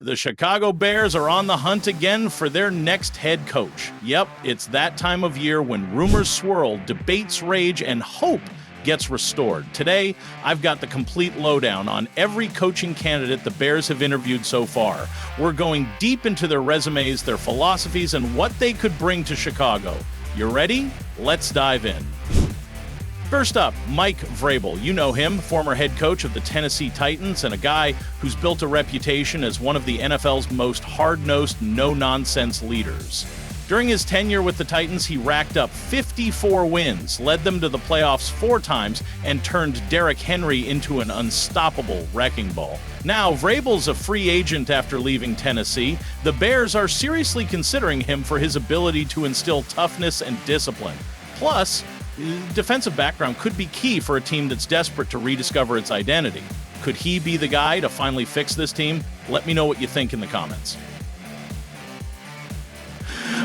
The Chicago Bears are on the hunt again for their next head coach. Yep, it's that time of year when rumors swirl, debates rage, and hope gets restored. Today, I've got the complete lowdown on every coaching candidate the Bears have interviewed so far. We're going deep into their resumes, their philosophies, and what they could bring to Chicago. You ready? Let's dive in. First up, Mike Vrabel. You know him, former head coach of the Tennessee Titans and a guy who's built a reputation as one of the NFL's most hard-nosed, no-nonsense leaders. During his tenure with the Titans, he racked up 54 wins, led them to the playoffs 4 times, and turned Derrick Henry into an unstoppable wrecking ball. Now, Vrabel's a free agent after leaving Tennessee. The Bears are seriously considering him for his ability to instill toughness and discipline. Plus, defensive background could be key for a team that's desperate to rediscover its identity. Could he be the guy to finally fix this team? Let me know what you think in the comments.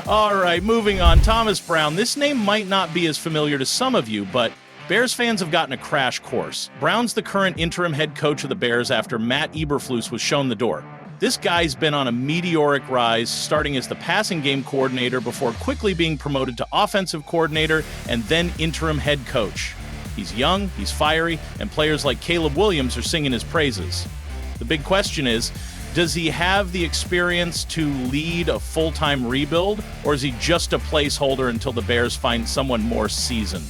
All right, moving on. Thomas Brown. This name might not be as familiar to some of you, but Bears fans have gotten a crash course. Brown's the current interim head coach of the Bears after Matt Eberflus was shown the door. This guy's been on a meteoric rise, starting as the passing game coordinator before quickly being promoted to offensive coordinator and then interim head coach. He's young, he's fiery, and players like Caleb Williams are singing his praises. The big question is, does he have the experience to lead a full-time rebuild, or is he just a placeholder until the Bears find someone more seasoned?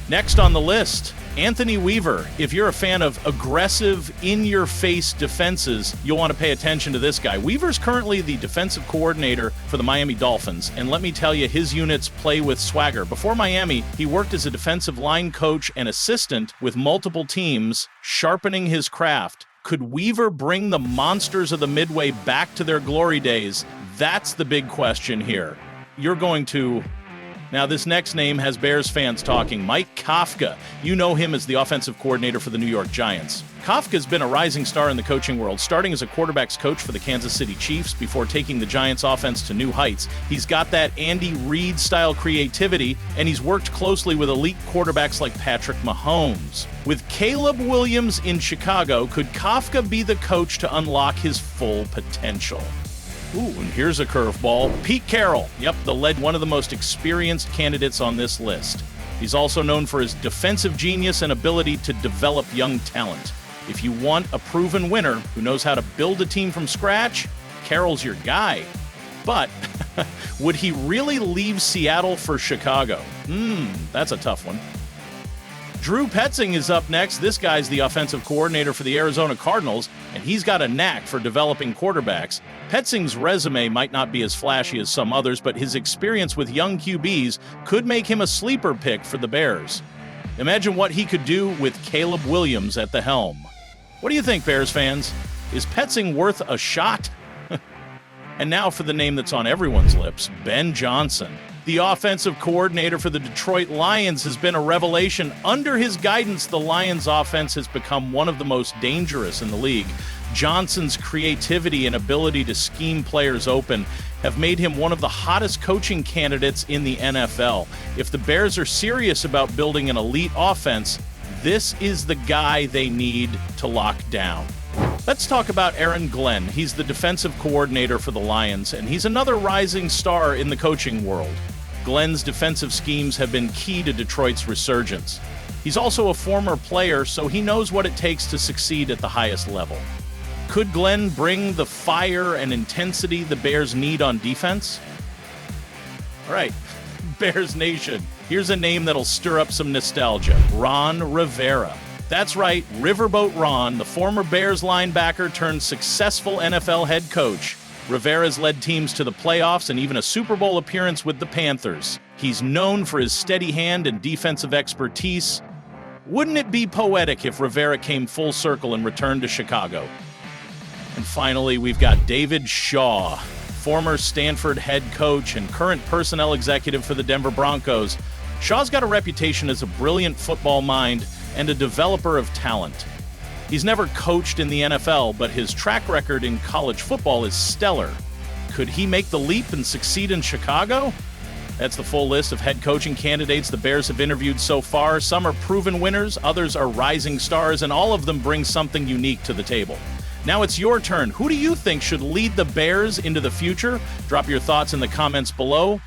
Next on the list, Anthony Weaver. If you're a fan of aggressive, in-your-face defenses, you'll want to pay attention to this guy. Weaver's currently the defensive coordinator for the Miami Dolphins, and let me tell you, his units play with swagger. Before Miami, he worked as a defensive line coach and assistant with multiple teams, sharpening his craft. Could Weaver bring the monsters of the Midway back to their glory days? That's the big question here. Now, this next name has Bears fans talking. Mike Kafka. You know him as the offensive coordinator for the New York Giants. Kafka's been a rising star in the coaching world, starting as a quarterback's coach for the Kansas City Chiefs before taking the Giants' offense to new heights. He's got that Andy Reid-style creativity, and he's worked closely with elite quarterbacks like Patrick Mahomes. With Caleb Williams in Chicago, could Kafka be the coach to unlock his full potential? Ooh, and here's a curveball. Pete Carroll. Yep, one of the most experienced candidates on this list. He's also known for his defensive genius and ability to develop young talent. If you want a proven winner who knows how to build a team from scratch, Carroll's your guy. But would he really leave Seattle for Chicago? That's a tough one. Drew Petzing is up next. This guy's the offensive coordinator for the Arizona Cardinals, and he's got a knack for developing quarterbacks. Petzing's resume might not be as flashy as some others, but his experience with young QBs could make him a sleeper pick for the Bears. Imagine what he could do with Caleb Williams at the helm. What do you think, Bears fans? Is Petzing worth a shot? And now for the name that's on everyone's lips, Ben Johnson. The offensive coordinator for the Detroit Lions has been a revelation. Under his guidance, the Lions' offense has become one of the most dangerous in the league. Johnson's creativity and ability to scheme players open have made him one of the hottest coaching candidates in the NFL. If the Bears are serious about building an elite offense, this is the guy they need to lock down. Let's talk about Aaron Glenn. He's the defensive coordinator for the Lions, and he's another rising star in the coaching world. Glenn's defensive schemes have been key to Detroit's resurgence. He's also a former player, so he knows what it takes to succeed at the highest level. Could Glenn bring the fire and intensity the Bears need on defense? All right, Bears Nation, here's a name that'll stir up some nostalgia. Ron Rivera. That's right, Riverboat Ron, the former Bears linebacker turned successful NFL head coach. Rivera's led teams to the playoffs and even a Super Bowl appearance with the Panthers. He's known for his steady hand and defensive expertise. Wouldn't it be poetic if Rivera came full circle and returned to Chicago? And finally, we've got David Shaw, former Stanford head coach and current personnel executive for the Denver Broncos. Shaw's got a reputation as a brilliant football mind and a developer of talent. He's never coached in the NFL, but his track record in college football is stellar. Could he make the leap and succeed in Chicago? That's the full list of head coaching candidates the Bears have interviewed so far. Some are proven winners, others are rising stars, and all of them bring something unique to the table. Now it's your turn. Who do you think should lead the Bears into the future? Drop your thoughts in the comments below.